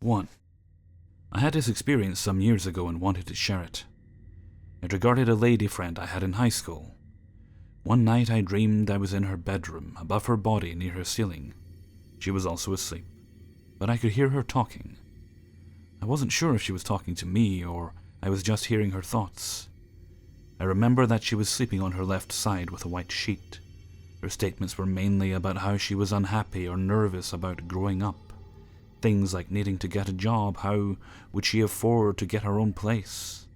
1. I had this experience some years ago and wanted to share it. It regarded a lady friend I had in high school. One night I dreamed I was in her bedroom, above her body near her ceiling. She was also asleep, but I could hear her talking. I wasn't sure if she was talking to me or I was just hearing her thoughts. I remember that she was sleeping on her left side with a white sheet. Her statements were mainly about how she was unhappy or nervous about growing up. Things like needing to get a job, how would she afford to get her own place,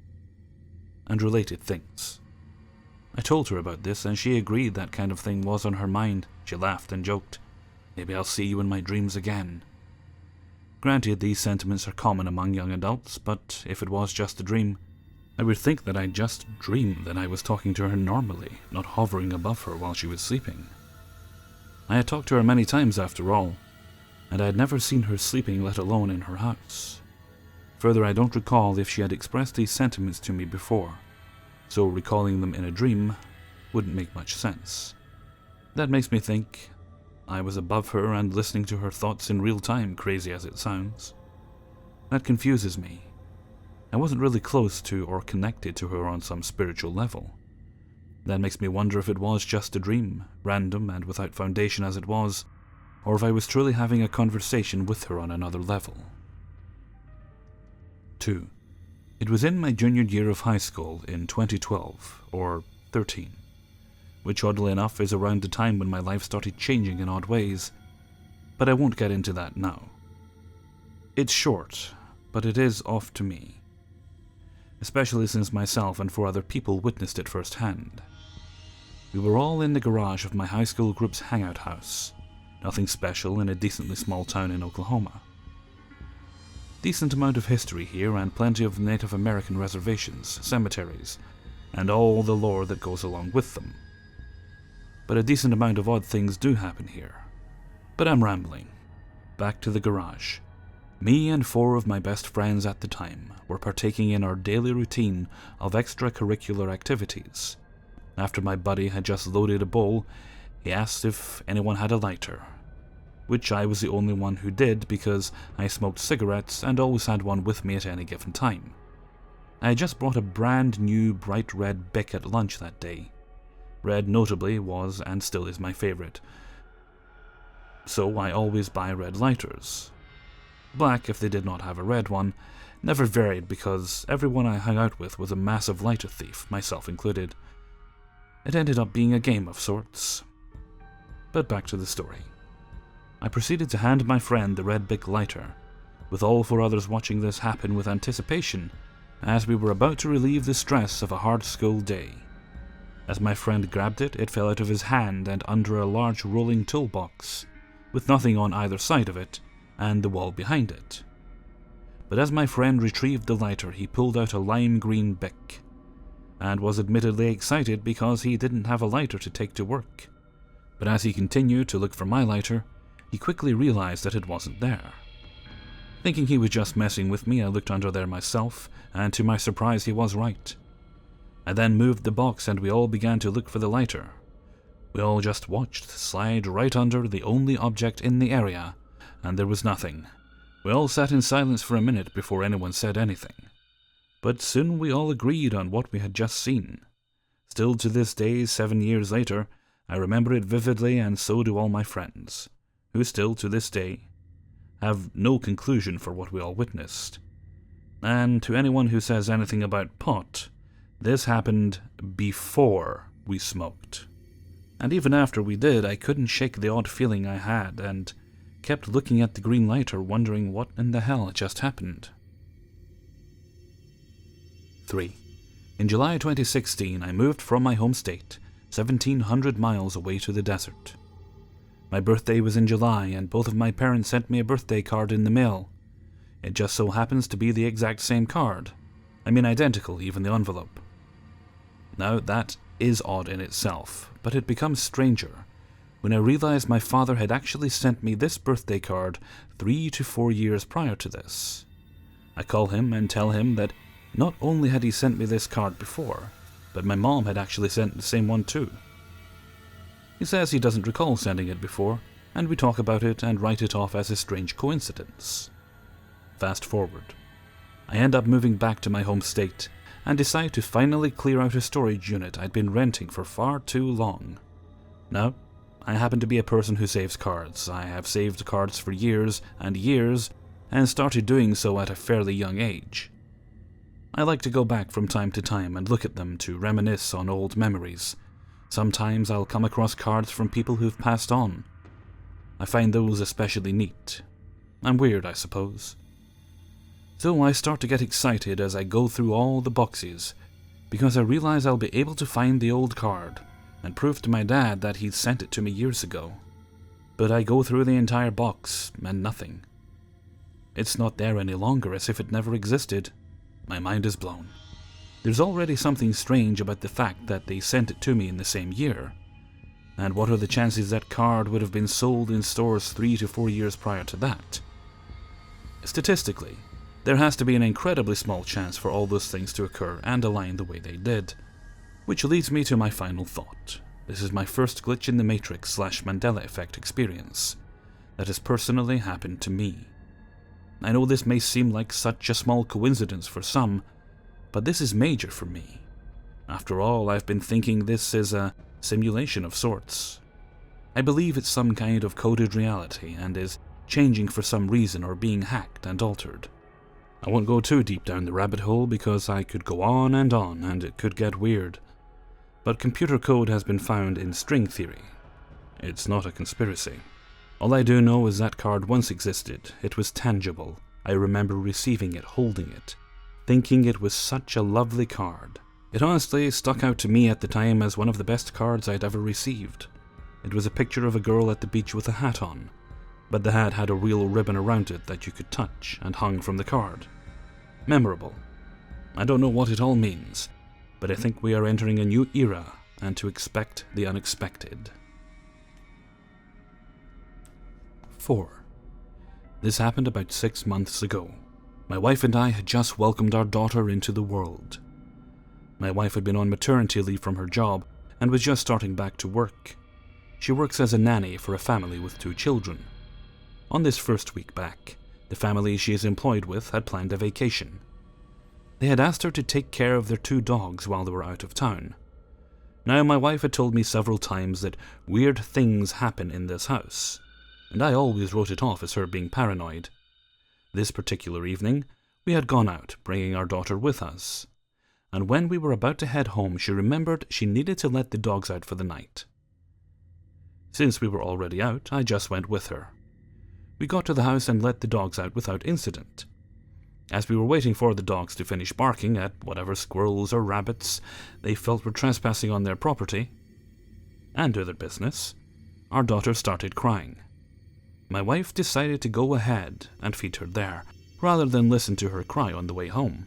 and related things. I told her about this and she agreed that kind of thing was on her mind. She laughed and joked, "Maybe I'll see you in my dreams again." Granted, these sentiments are common among young adults, but if it was just a dream, I would think that I just dreamed that I was talking to her normally, not hovering above her while she was sleeping. I had talked to her many times after all, and I had never seen her sleeping, let alone in her house. Further, I don't recall if she had expressed these sentiments to me before, so recalling them in a dream wouldn't make much sense. That makes me think I was above her and listening to her thoughts in real time, crazy as it sounds. That confuses me. I wasn't really close to or connected to her on some spiritual level. That makes me wonder if it was just a dream, random and without foundation as it was, or if I was truly having a conversation with her on another level. 2. It was in my junior year of high school in 2012, or 13, which oddly enough is around the time when my life started changing in odd ways, but I won't get into that now. It's short, but it is off to me, especially since myself and 4 other people witnessed it firsthand. We were all in the garage of my high school group's hangout house, nothing special in a decently small town in Oklahoma. Decent amount of history here and plenty of Native American reservations, cemeteries, and all the lore that goes along with them. But a decent amount of odd things do happen here. But I'm rambling. Back to the garage. Me and 4 of my best friends at the time were partaking in our daily routine of extracurricular activities. After my buddy had just loaded a bowl, he asked if anyone had a lighter, which I was the only one who did because I smoked cigarettes and always had one with me at any given time. I had just bought a brand new bright red Bic at lunch that day. Red notably was and still is my favorite, so I always buy red lighters. Black, if they did not have a red one, never varied because everyone I hung out with was a massive lighter thief, myself included. It ended up being a game of sorts. But back to the story. I proceeded to hand my friend the red Bic lighter, with all 4 others watching this happen with anticipation, as we were about to relieve the stress of a hard school day. As my friend grabbed it, it fell out of his hand and under a large rolling toolbox, with nothing on either side of it, and the wall behind it. But as my friend retrieved the lighter, he pulled out a lime green Bic, and was admittedly excited because he didn't have a lighter to take to work. But as he continued to look for my lighter, he quickly realized that it wasn't there. Thinking he was just messing with me, I looked under there myself, and to my surprise he was right. I then moved the box and we all began to look for the lighter. We all just watched slide right under the only object in the area, and there was nothing. We all sat in silence for a minute before anyone said anything. But soon we all agreed on what we had just seen. Still to this day, 7 years later, I remember it vividly, and so do all my friends, who still to this day have no conclusion for what we all witnessed. And to anyone who says anything about pot, this happened before we smoked. And even after we did, I couldn't shake the odd feeling I had, and kept looking at the green lighter, wondering what in the hell just happened. 3. In July 2016, I moved from my home state, 1,700 miles away to the desert. My birthday was in July, and both of my parents sent me a birthday card in the mail. It just so happens to be the exact same card. I mean identical, even the envelope. Now that is odd in itself, but it becomes stranger when I realized my father had actually sent me this birthday card 3 to 4 years prior to this. I call him and tell him that not only had he sent me this card before, but my mom had actually sent the same one too. He says he doesn't recall sending it before, and we talk about it and write it off as a strange coincidence. Fast forward. I end up moving back to my home state and decide to finally clear out a storage unit I'd been renting for far too long. Now, I happen to be a person who saves cards. I have saved cards for years and years and started doing so at a fairly young age. I like to go back from time to time and look at them to reminisce on old memories. Sometimes I'll come across cards from people who've passed on. I find those especially neat. I'm weird, I suppose. So I start to get excited as I go through all the boxes, because I realize I'll be able to find the old card and prove to my dad that he'd sent it to me years ago. But I go through the entire box and nothing. It's not there any longer, as if it never existed. My mind is blown. There's already something strange about the fact that they sent it to me in the same year. And what are the chances that card would have been sold in stores 3 to 4 years prior to that? Statistically, there has to be an incredibly small chance for all those things to occur and align the way they did. Which leads me to my final thought. This is my first glitch in the Matrix / Mandela effect experience that has personally happened to me. I know this may seem like such a small coincidence for some, but this is major for me. After all, I've been thinking this is a simulation of sorts. I believe it's some kind of coded reality and is changing for some reason or being hacked and altered. I won't go too deep down the rabbit hole because I could go on and it could get weird. But computer code has been found in string theory. It's not a conspiracy. All I do know is that card once existed. It was tangible. I remember receiving it, holding it, thinking it was such a lovely card. It honestly stuck out to me at the time as one of the best cards I'd ever received. It was a picture of a girl at the beach with a hat on, but the hat had a real ribbon around it that you could touch and hung from the card. Memorable. I don't know what it all means, but I think we are entering a new era and to expect the unexpected. 4. This happened about 6 months ago. My wife and I had just welcomed our daughter into the world. My wife had been on maternity leave from her job and was just starting back to work. She works as a nanny for a family with 2 children. On this first week back, the family she is employed with had planned a vacation. They had asked her to take care of their 2 dogs while they were out of town. Now, my wife had told me several times that weird things happen in this house, and I always wrote it off as her being paranoid. This particular evening, we had gone out, bringing our daughter with us, and when we were about to head home, she remembered she needed to let the dogs out for the night. Since we were already out, I just went with her. We got to the house and let the dogs out without incident. As we were waiting for the dogs to finish barking at whatever squirrels or rabbits they felt were trespassing on their property and do their business, our daughter started crying. My wife decided to go ahead and feed her there, rather than listen to her cry on the way home.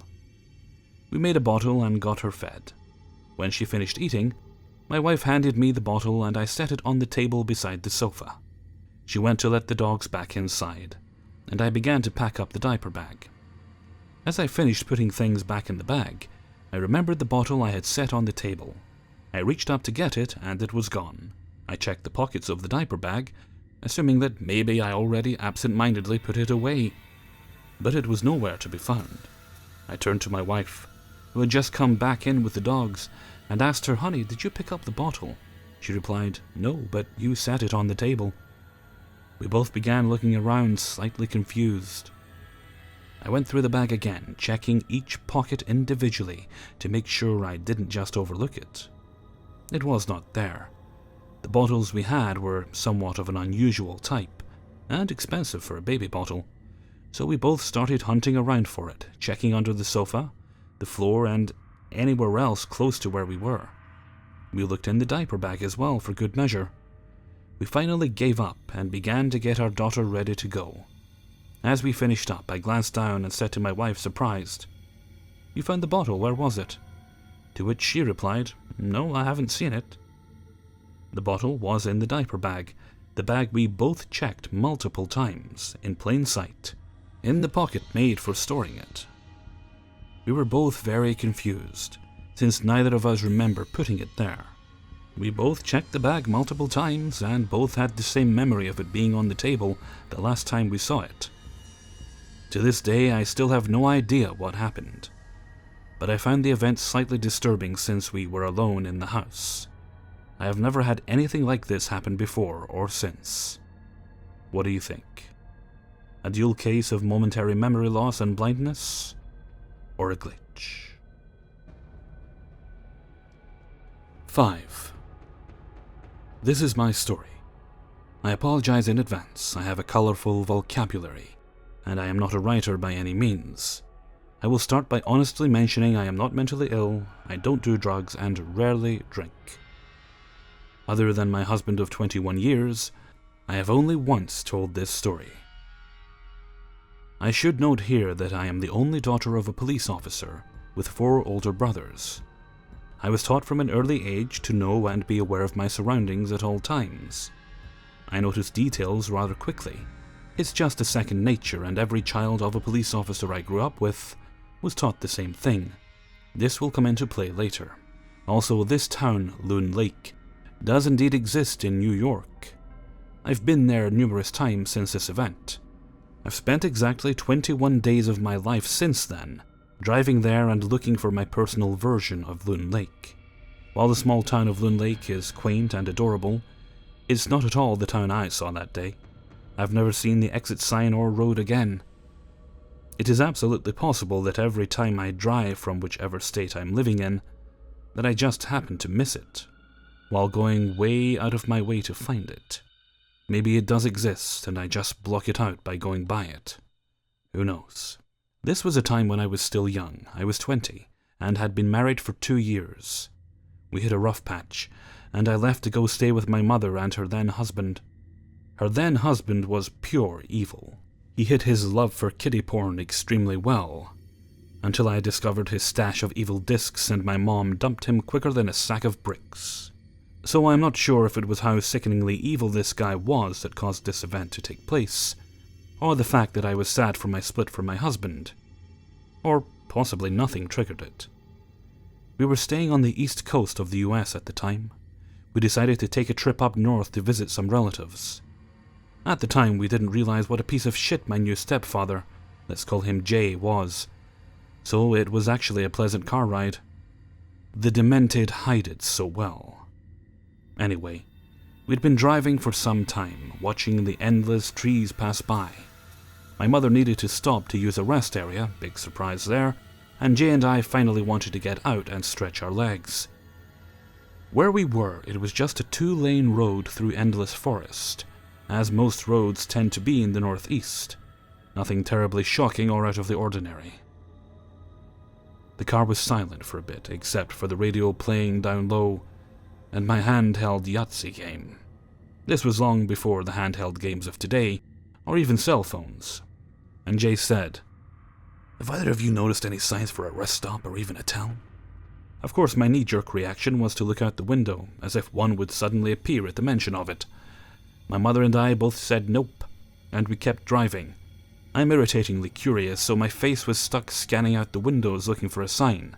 We made a bottle and got her fed. When she finished eating, my wife handed me the bottle and I set it on the table beside the sofa. She went to let the dogs back inside, and I began to pack up the diaper bag. As I finished putting things back in the bag, I remembered the bottle I had set on the table. I reached up to get it, and it was gone. I checked the pockets of the diaper bag, assuming that maybe I already absent-mindedly put it away, but it was nowhere to be found. I turned to my wife, who had just come back in with the dogs, and asked her, "Honey, did you pick up the bottle?" She replied, "No, but you set it on the table." We both began looking around, slightly confused. I went through the bag again, checking each pocket individually to make sure I didn't just overlook it. It was not there. The bottles we had were somewhat of an unusual type, and expensive for a baby bottle, so we both started hunting around for it, checking under the sofa, the floor, and anywhere else close to where we were. We looked in the diaper bag as well for good measure. We finally gave up and began to get our daughter ready to go. As we finished up, I glanced down and said to my wife, surprised, "You found the bottle, where was it?" To which she replied, "No, I haven't seen it." The bottle was in the diaper bag, the bag we both checked multiple times, in plain sight, in the pocket made for storing it. We were both very confused, since neither of us remember putting it there. We both checked the bag multiple times, and both had the same memory of it being on the table the last time we saw it. To this day, I still have no idea what happened, but I found the event slightly disturbing since we were alone in the house. I have never had anything like this happen before or since. What do you think? A dual case of momentary memory loss and blindness? Or a glitch? 5. This is my story. I apologize in advance. I have a colorful vocabulary, and I am not a writer by any means. I will start by honestly mentioning I am not mentally ill, I don't do drugs, and rarely drink. Other than my husband of 21 years, I have only once told this story. I should note here that I am the only daughter of a police officer, with 4 older brothers. I was taught from an early age to know and be aware of my surroundings at all times. I notice details rather quickly. It's just a second nature, and every child of a police officer I grew up with was taught the same thing. This will come into play later. Also, this town, Loon Lake, does indeed exist in New York. I've been there numerous times since this event. I've spent exactly 21 days of my life since then, driving there and looking for my personal version of Loon Lake. While the small town of Loon Lake is quaint and adorable, it's not at all the town I saw that day. I've never seen the exit sign or road again. It is absolutely possible that every time I drive from whichever state I'm living in, that I just happen to miss it, while going way out of my way to find it. Maybe it does exist and I just block it out by going by it. Who knows? This was a time when I was still young. I was 20 and had been married for 2 years. We hit a rough patch, and I left to go stay with my mother and her then husband. Her then husband was pure evil. He hid his love for kiddie porn extremely well, until I discovered his stash of evil discs and my mom dumped him quicker than a sack of bricks. So I'm not sure if it was how sickeningly evil this guy was that caused this event to take place, or the fact that I was sad for my split from my husband, or possibly nothing triggered it. We were staying on the east coast of the US at the time. We decided to take a trip up north to visit some relatives. At the time, we didn't realize what a piece of shit my new stepfather, let's call him Jay, was. So it was actually a pleasant car ride. The demented hide it so well. Anyway, we'd been driving for some time, watching the endless trees pass by. My mother needed to stop to use a rest area, big surprise there, and Jay and I finally wanted to get out and stretch our legs. Where we were, it was just a 2-lane road through endless forest, as most roads tend to be in the northeast. Nothing terribly shocking or out of the ordinary. The car was silent for a bit, except for the radio playing down low, and my handheld Yahtzee game. This was long before the handheld games of today, or even cell phones. And Jay said, "Have either of you noticed any signs for a rest stop or even a town?" Of course, my knee-jerk reaction was to look out the window, as if one would suddenly appear at the mention of it. My mother and I both said nope, and we kept driving. I'm irritatingly curious, so my face was stuck scanning out the windows looking for a sign.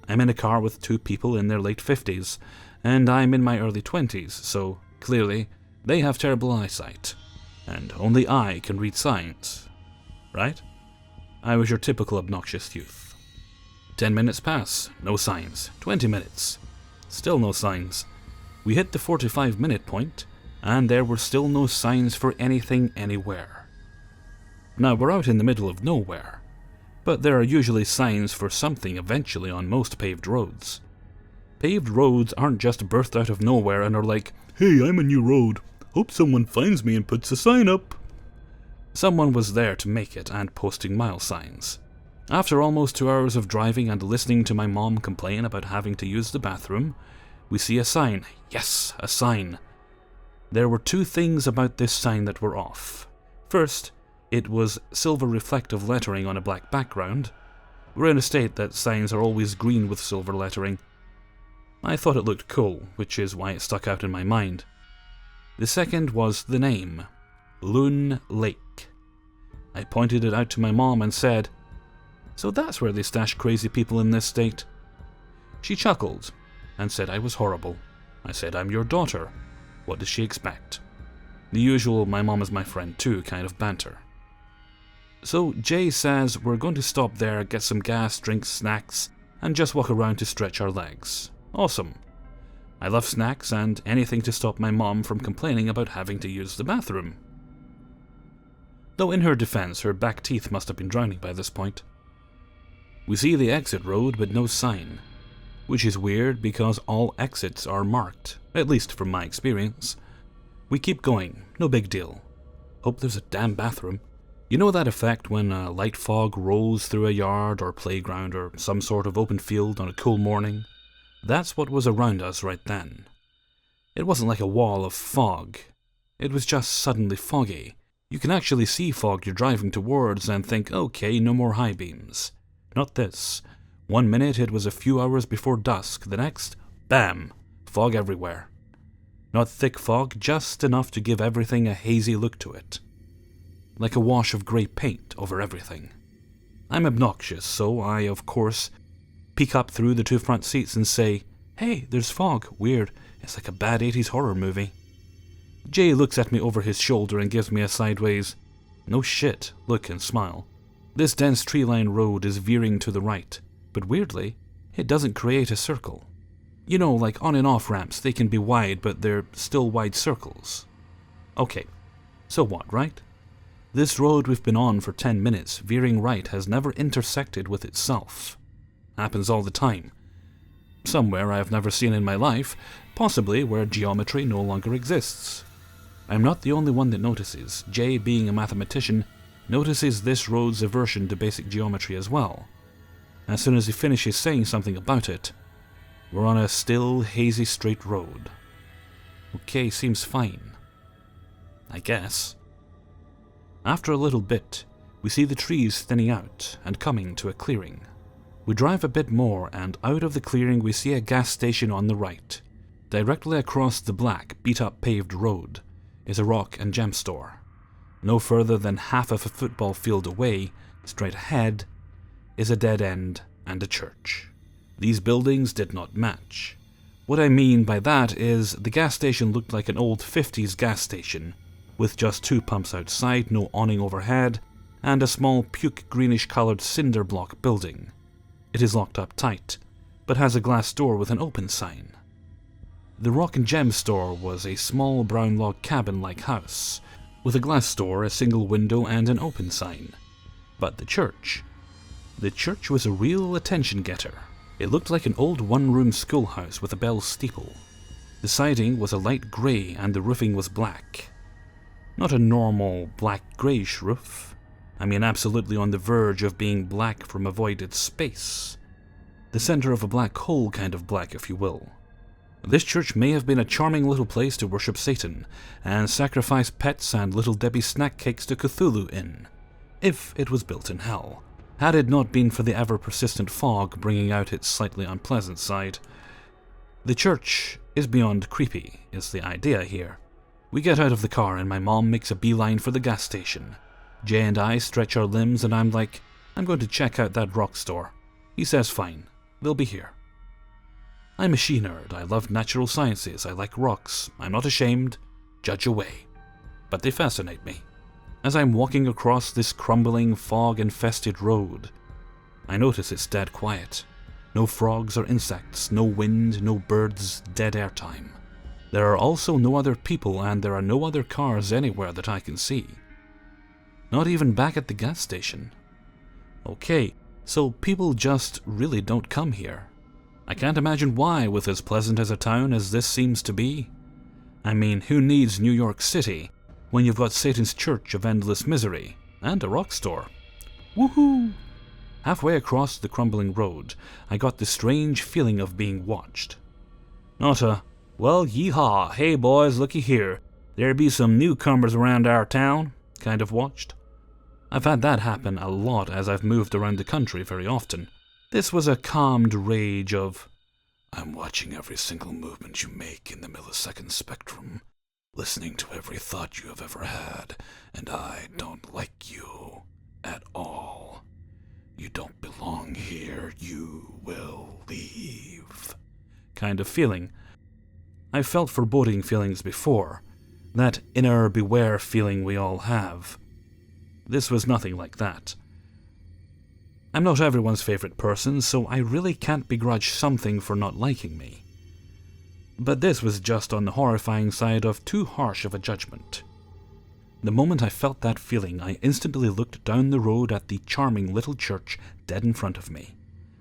I'm in a car with 2 people in their late 50s, and I'm in my early 20s, so clearly they have terrible eyesight, and only I can read signs. Right? I was your typical obnoxious youth. 10 minutes pass, no signs. 20 minutes, still no signs. We hit the 45-minute point, and there were still no signs for anything anywhere. Now, we're out in the middle of nowhere, but there are usually signs for something eventually on most paved roads. Paved roads aren't just birthed out of nowhere and are like, "Hey, I'm a new road. Hope someone finds me and puts a sign up." Someone was there to make it and posting mile signs. After almost 2 hours of driving and listening to my mom complain about having to use the bathroom, we see a sign. Yes, a sign. There were 2 things about this sign that were off. First, it was silver reflective lettering on a black background. We're in a state that signs are always green with silver lettering. I thought it looked cool, which is why it stuck out in my mind. The second was the name, Loon Lake. I pointed it out to my mom and said, "So that's where they stash crazy people in this state?" She chuckled and said I was horrible. I said, "I'm your daughter. What does she expect?" The usual "my mom is my friend too" kind of banter. So Jay says we're going to stop there, get some gas, drinks, snacks, and just walk around to stretch our legs. Awesome. I love snacks and anything to stop my mom from complaining about having to use the bathroom. Though in her defense, her back teeth must have been drowning by this point. We see the exit road but no sign, which is weird because all exits are marked, at least from my experience. We keep going, no big deal. Hope there's a damn bathroom. You know that effect when a light fog rolls through a yard or playground or some sort of open field on a cool morning? That's what was around us right then. It wasn't like a wall of fog. It was just suddenly foggy. You can actually see fog you're driving towards and think, okay, no more high beams. Not this. 1 minute it was a few hours before dusk, the next, bam, fog everywhere. Not thick fog, just enough to give everything a hazy look to it. Like a wash of grey paint over everything. I'm obnoxious, so I, of course, peek up through the 2 front seats and say, hey, there's fog, weird, it's like a bad 80s horror movie. Jay looks at me over his shoulder and gives me a sideways, no shit, look and smile. This dense tree-lined road is veering to the right, but weirdly, it doesn't create a circle. You know, like on and off ramps, they can be wide, but they're still wide circles. Okay, so what, right? This road we've been on for 10 minutes, veering right, has never intersected with itself. Happens all the time. Somewhere I have never seen in my life, possibly where geometry no longer exists. I'm not the only one that notices. Jay, being a mathematician, notices this road's aversion to basic geometry as well. As soon as he finishes saying something about it, we're on a still, hazy straight road. Okay, seems fine. I guess. After a little bit, we see the trees thinning out and coming to a clearing. We drive a bit more, and out of the clearing we see a gas station on the right. Directly across the black, beat-up paved road is a rock and gem store. No further than half of a football field away, straight ahead, is a dead end and a church. These buildings did not match. What I mean by that is the gas station looked like an old 50s gas station, with just 2 pumps outside, no awning overhead, and a small puke greenish coloured cinder block building. It is locked up tight, but has a glass door with an open sign. The Rock and Gem store was a small brown log cabin-like house, with a glass door, a single window, and an open sign. But the church was a real attention-getter. It looked like an old one-room schoolhouse with a bell steeple. The siding was a light grey and the roofing was black. Not a normal black-greyish roof. I mean absolutely on the verge of being black from avoided space. The centre of a black hole kind of black, if you will. This church may have been a charming little place to worship Satan and sacrifice pets and Little Debbie snack cakes to Cthulhu in, if it was built in hell, had it not been for the ever-persistent fog bringing out its slightly unpleasant side. The church is beyond creepy, is the idea here. We get out of the car and my mom makes a beeline for the gas station. Jay and I stretch our limbs and I'm like, I'm going to check out that rock store. He says fine, they'll be here. I'm a she-nerd, I love natural sciences, I like rocks, I'm not ashamed, judge away. But they fascinate me. As I'm walking across this crumbling, fog-infested road, I notice it's dead quiet. No frogs or insects, no wind, no birds, dead air time. There are also no other people and there are no other cars anywhere that I can see. Not even back at the gas station. Okay, so people just really don't come here. I can't imagine why, with as pleasant as a town as this seems to be. I mean, who needs New York City when you've got Satan's Church of Endless Misery and a rock store? Woohoo! Halfway across the crumbling road, I got the strange feeling of being watched. Not a, well, yeehaw, hey boys, looky here, there be some newcomers around our town, kind of watched. I've had that happen a lot as I've moved around the country very often. This was a calmed rage of, I'm watching every single movement you make in the millisecond spectrum, listening to every thought you have ever had, and I don't like you at all. You don't belong here, you will leave. Kind of feeling. I've felt foreboding feelings before, that inner beware feeling we all have. This was nothing like that. I'm not everyone's favorite person, so I really can't begrudge something for not liking me. But this was just on the horrifying side of too harsh of a judgment. The moment I felt that feeling, I instantly looked down the road at the charming little church dead in front of me,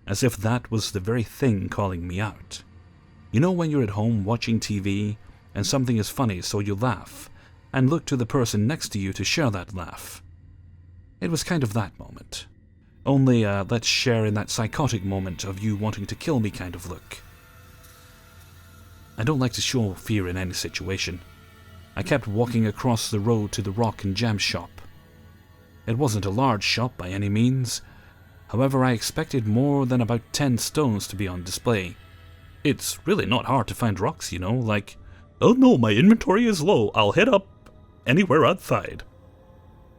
as if that was the very thing calling me out. You know when you're at home watching TV, and something is funny so you laugh, and look to the person next to you to share that laugh? It was kind of that moment. Only let's share in that psychotic moment of you wanting to kill me kind of look. I don't like to show fear in any situation. I kept walking across the road to the rock and gem shop. It wasn't a large shop by any means. However, I expected more than about 10 stones to be on display. It's really not hard to find rocks, you know, like, "Oh no, my inventory is low, I'll head up anywhere outside."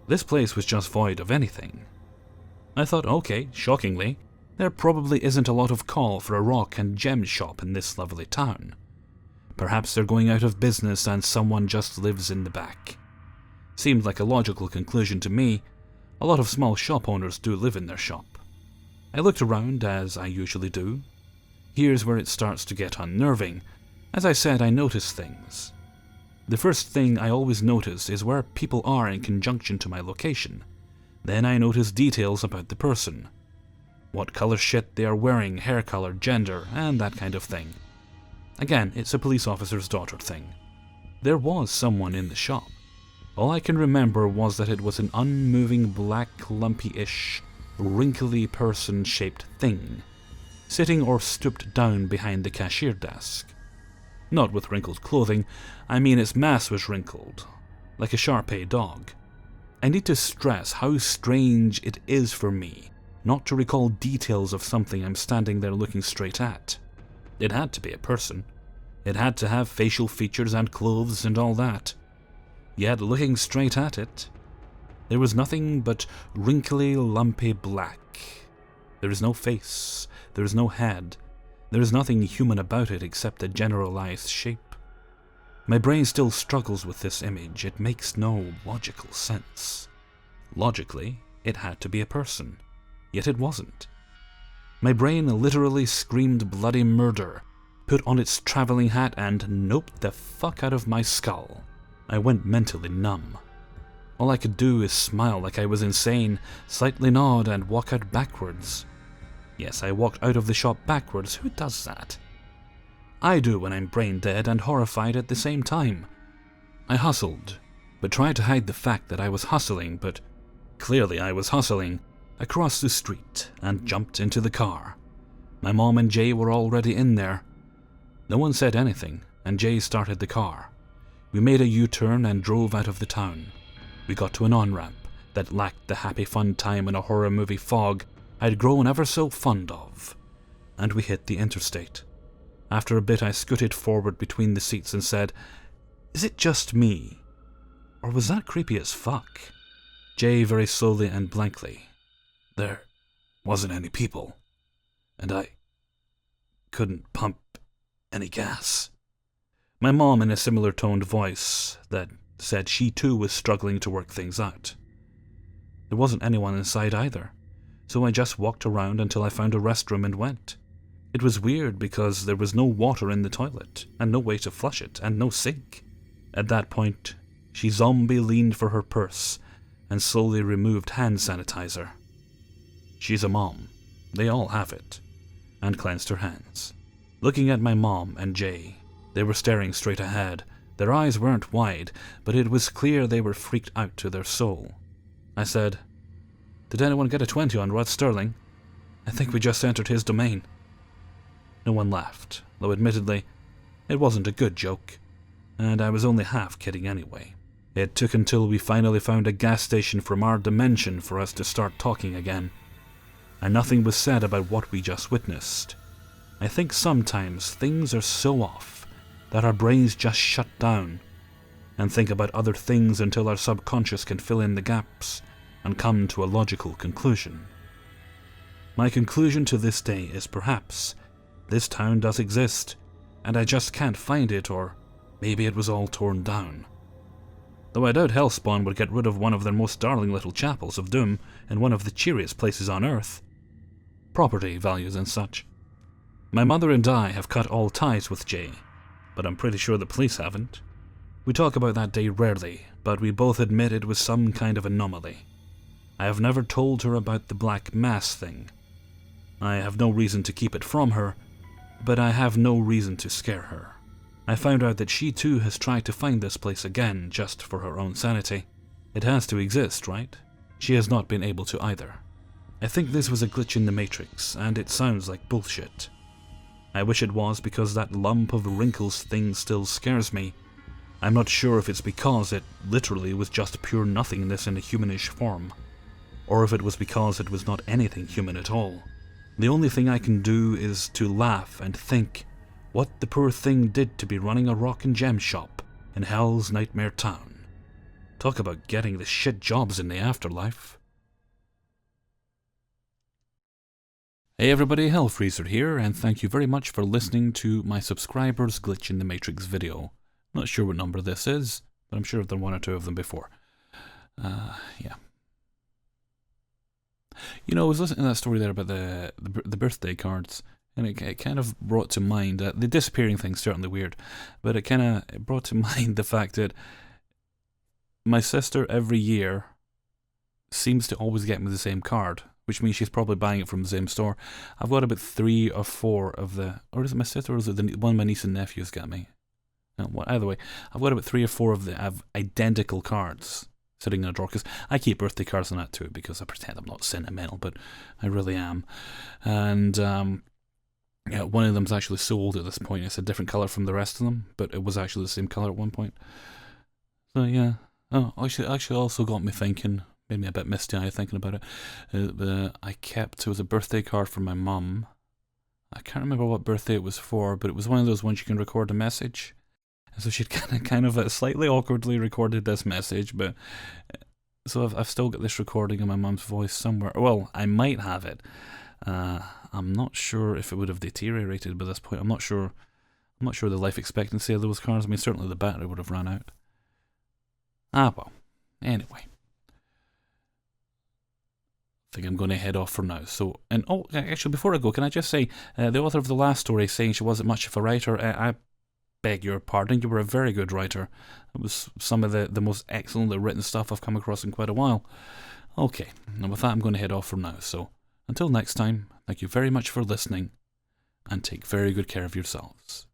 This place was just void of anything. I thought, okay, shockingly, there probably isn't a lot of call for a rock and gem shop in this lovely town. Perhaps they're going out of business and someone just lives in the back. Seemed like a logical conclusion to me. A lot of small shop owners do live in their shop. I looked around, as I usually do. Here's where it starts to get unnerving. As I said, I notice things. The first thing I always notice is where people are in conjunction to my location. Then I notice details about the person. What color shit they are wearing, hair color, gender, and that kind of thing. Again, it's a police officer's daughter thing. There was someone in the shop. All I can remember was that it was an unmoving black, lumpy-ish, wrinkly person-shaped thing, sitting or stooped down behind the cashier desk. Not with wrinkled clothing, I mean its mass was wrinkled, like a Shar-Pei dog. I need to stress how strange it is for me not to recall details of something I'm standing there looking straight at. It had to be a person. It had to have facial features and clothes and all that. Yet looking straight at it, there was nothing but wrinkly, lumpy black. There is no face, there is no head, there is nothing human about it except a generalized shape. My brain still struggles with this image. It makes no logical sense. Logically, it had to be a person, yet it wasn't. My brain literally screamed bloody murder, put on its traveling hat, and noped the fuck out of my skull. I went mentally numb. All I could do is smile like I was insane, slightly nod, and walk out backwards. Yes, I walked out of the shop backwards. Who does that? I do when I'm brain dead and horrified at the same time. I hustled, but tried to hide the fact that I was hustling, but clearly I was hustling, across the street and jumped into the car. My mom and Jay were already in there. No one said anything, and Jay started the car. We made a U-turn and drove out of the town. We got to an on-ramp that lacked the happy fun time in a horror movie fog I'd grown ever so fond of, and we hit the interstate. After a bit I scooted forward between the seats and said, "Is it just me? Or was that creepy as fuck?" Jay very slowly and blankly, "There wasn't any people, and I couldn't pump any gas." My mom in a similar toned voice that said she too was struggling to work things out. There wasn't anyone inside either, so I just walked around until I found a restroom and went. It was weird because there was no water in the toilet, and no way to flush it, and no sink. At that point, she zombie leaned for her purse and slowly removed hand sanitizer. She's a mom. They all have it. And cleansed her hands. Looking at my mom and Jay, they were staring straight ahead. Their eyes weren't wide, but it was clear they were freaked out to their soul. I said, "Did anyone get a 20 on Rod Sterling? I think we just entered his domain." No one laughed, though admittedly, it wasn't a good joke, and I was only half kidding anyway. It took until we finally found a gas station from our dimension for us to start talking again, and nothing was said about what we just witnessed. I think sometimes things are so off that our brains just shut down and think about other things until our subconscious can fill in the gaps and come to a logical conclusion. My conclusion to this day is perhaps this town does exist, and I just can't find it, or maybe it was all torn down. though I doubt Hellspawn would get rid of one of their most darling little chapels of doom in one of the cheeriest places on earth. Property values and such. My mother and I have cut all ties with Jay, but I'm pretty sure the police haven't. We talk about that day rarely, but we both admit it was some kind of anomaly. I have never told her about the Black Mass thing. I have no reason to keep it from her, but I have no reason to scare her. I found out that she too has tried to find this place again just for her own sanity. It has to exist, right? She has not been able to either. I think this was a glitch in the Matrix, and it sounds like bullshit. I wish it was, because that lump of wrinkles thing still scares me. I'm not sure if it's because it literally was just pure nothingness in a humanish form, or if it was because it was not anything human at all. The only thing I can do is to laugh and think what the poor thing did to be running a rock and gem shop in Hell's Nightmare Town. Talk about getting the shit jobs in the afterlife. Hey everybody, Hellfreezer here, and thank you very much for listening to my subscribers' Glitch in the Matrix video. Not sure what number this is, but I'm sure I've done one or two of them before. Yeah. You know, I was listening to that story there about the birthday cards, and it kind of brought to mind, the disappearing thing's certainly weird, but it brought to mind the fact that my sister every year seems to always get me the same card, which means she's probably buying it from the same store. I've got about 3 or 4 of the, or is it my sister, or is it the one my niece and nephews got me? No, either way, I've got about 3 or 4 of the identical cards sitting in a drawer, because I keep birthday cards and that too, because I pretend I'm not sentimental, but I really am. And yeah, one of them's actually sold at this point. It's a different colour from the rest of them, but it was actually the same colour at one point. So yeah. Oh, actually also got me thinking, made me a bit misty-eyed thinking about it. It was a birthday card from my mum. I can't remember what birthday it was for, but it was one of those ones you can record a message. And so she'd kind of slightly awkwardly recorded this message, but so I've still got this recording of my mum's voice somewhere. Well, I might have it. I'm not sure if it would have deteriorated by this point. I'm not sure the life expectancy of those cars. I mean, certainly the battery would have run out. Well. Anyway. I think I'm going to head off for now. So, and actually, before I go, can I just say, the author of the last story saying she wasn't much of a writer, I beg your pardon, you were a very good writer. It was some of the most excellently written stuff I've come across in quite a while. Okay, and with that I'm going to head off for now. So, until next time, thank you very much for listening, and take very good care of yourselves.